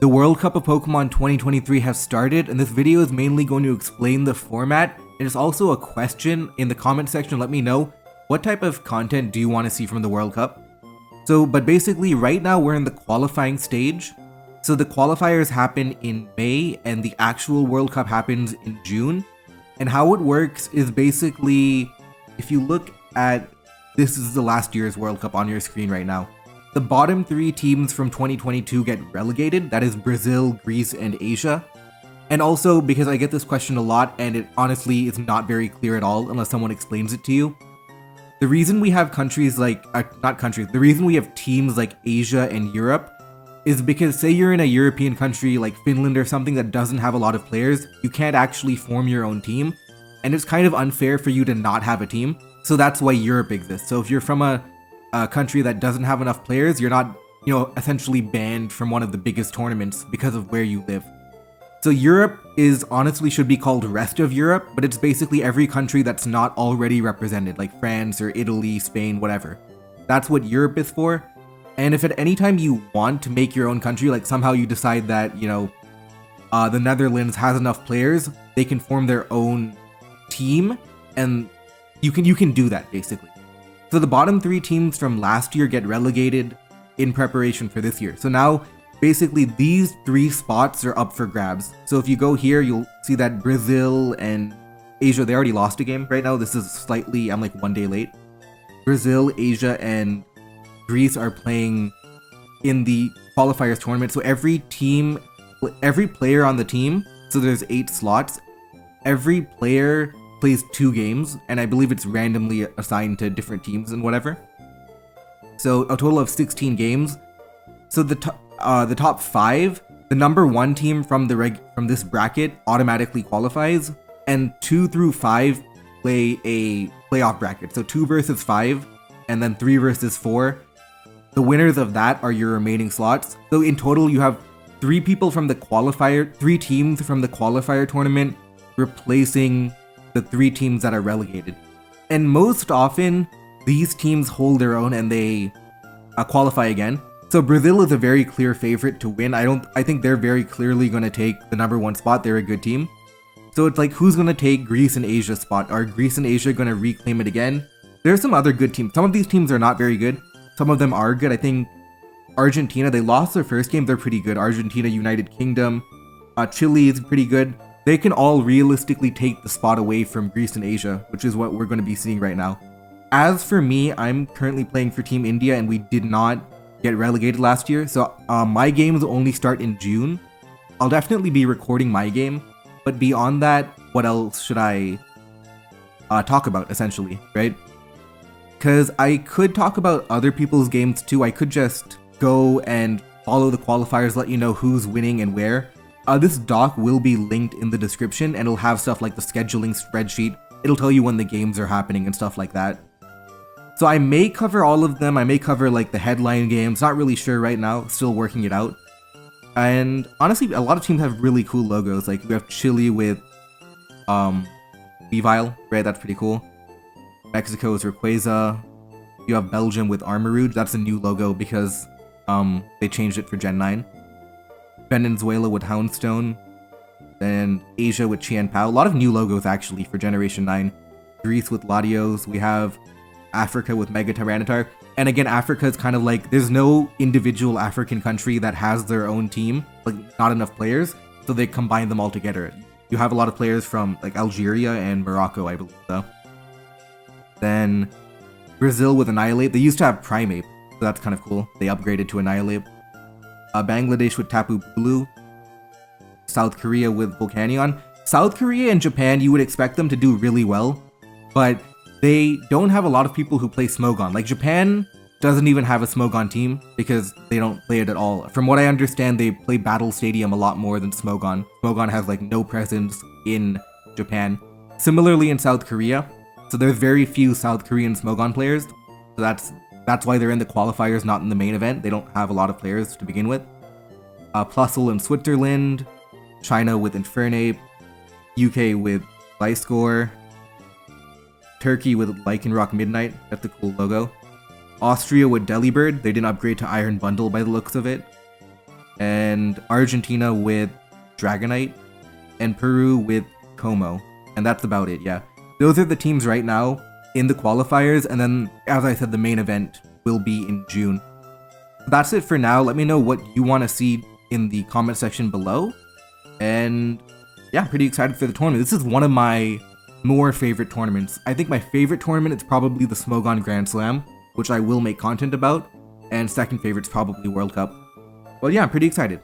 The World Cup of Pokemon 2023 has started, and this video is mainly going to explain the format. It is also a question in the comment section. Let me know what type of content do you want to see from the World Cup. But basically right now we're in the qualifying stage. So the qualifiers happen in May and the actual World Cup happens in June. And how it works is basically, if you look at, this is the last year's World Cup on your screen right now. The bottom 3 teams from 2022 get relegated, that is Brazil, Greece, and Asia. And also, because I get this question a lot and it honestly is not very clear at all unless someone explains it to you. The reason we have countries like, the reason we have teams like Asia and Europe is because say you're in a European country like Finland or something that doesn't have a lot of players, you can't actually form your own team. And it's kind of unfair for you to not have a team. So that's why Europe exists. So if you're from a country that doesn't have enough players, you're not, essentially banned from one of the biggest tournaments because of where you live. So Europe honestly should be called Rest of Europe, but it's basically every country that's not already represented, like France or Italy, Spain, whatever. That's what Europe is for. And if at any time you want to make your own country, like somehow you decide that, the Netherlands has enough players, they can form their own team, and you can do that basically. So the bottom 3 teams from last year get relegated in preparation for this year. So now, basically, these 3 spots are up for grabs. So if you go here, you'll see that Brazil and Asia, they already lost a game right now. This is I'm like 1 day late. Brazil, Asia, and Greece are playing in the qualifiers tournament. So every player on the team, so there's 8 slots, every player plays 2 games, and I believe it's randomly assigned to different teams and whatever. So a total of 16 games. So the top 5, the number 1 team from this bracket automatically qualifies, and 2 through 5 play a playoff bracket. So 2 versus 5, and then 3 versus 4. The winners of that are your remaining slots. So in total, you have 3 teams from the qualifier tournament replacing the 3 teams that are relegated. And most often, these teams hold their own and they qualify again. So Brazil is a very clear favorite to win. I think they're very clearly going to take the number 1 spot. They're a good team. So it's like, who's going to take Greece and Asia's spot? Are Greece and Asia going to reclaim it again? There's some other good teams. Some of these teams are not very good. Some of them are good. I think Argentina, they lost their first game. They're pretty good. Argentina, United Kingdom, Chile is pretty good. They can all realistically take the spot away from Greece and Asia, which is what we're going to be seeing right now. As for me, I'm currently playing for Team India, and we did not get relegated last year. So my games only start in June. I'll definitely be recording my game, but beyond that, what else should I talk about, essentially, right? Because I could talk about other people's games too. I could just go and follow the qualifiers, let you know who's winning and where. This doc will be linked in the description, and it'll have stuff like the scheduling spreadsheet. It'll tell you when the games are happening and stuff like that. So I may cover all of them. I may cover like the headline games. Not really sure right now. Still working it out. And honestly, a lot of teams have really cool logos. Like we have Chile with Weavile, right? That's pretty cool. Mexico is Rayquaza. You have Belgium with Armarouge. That's a new logo because they changed it for Gen 9. Venezuela with Houndstone. Then Asia with Qianpao. A lot of new logos actually for Generation 9. Greece with Latios. We have Africa with Mega Tyranitar. And again, Africa is kind of like, there's no individual African country that has their own team, like not enough players, so they combine them all together. You have a lot of players from like Algeria and Morocco, I believe, though. Then Brazil with Annihilate. They used to have Primeape, so that's kind of cool. They upgraded to Annihilate. Bangladesh with Tapu Bulu. South Korea with Volcanion. South Korea and Japan, you would expect them to do really well, but they don't have a lot of people who play Smogon. Like Japan doesn't even have a Smogon team because they don't play it at all. From what I understand, they play Battle Stadium a lot more than Smogon. Smogon has like no presence in Japan. Similarly in South Korea, so there's very few South Korean Smogon players. So that's why they're in the qualifiers, not in the main event. They don't have a lot of players to begin with. Plusle in Switzerland, China with Infernape, UK with Gliscor, Turkey with Lycanroc Midnight, that's a cool logo. Austria with Delibird, they didn't upgrade to Iron Bundle by the looks of it. and Argentina with Dragonite, and Peru with Como. And that's about it, yeah. Those are the teams right now in the qualifiers, and then, as I said, the main event will be in June. That's it for now. Let me know what you want to see in the comment section below. And yeah, I'm pretty excited for the tournament. This is one of my more favorite tournaments. I think my favorite tournament is probably the Smogon Grand Slam, which I will make content about, and second favorite is probably World Cup. Well, yeah, I'm pretty excited.